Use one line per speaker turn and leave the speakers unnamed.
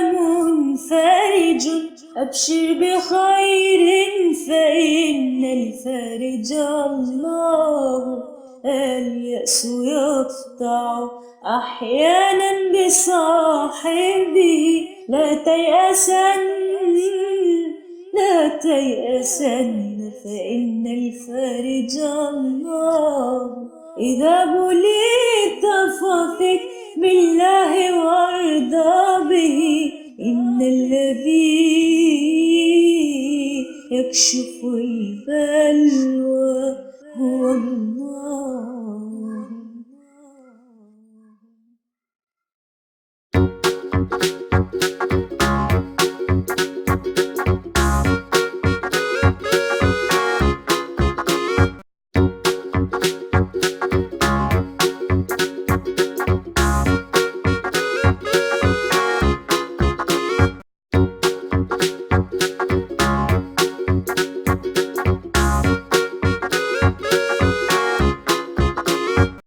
منفرج. أبشر بخير فإن الفارج الله. اليأس يقطع أحيانا بصاحبه، لا تيأسن فإن الفارج الله. إذا بليت فثق بالله وارضى به، إن الذي يكشف البلاء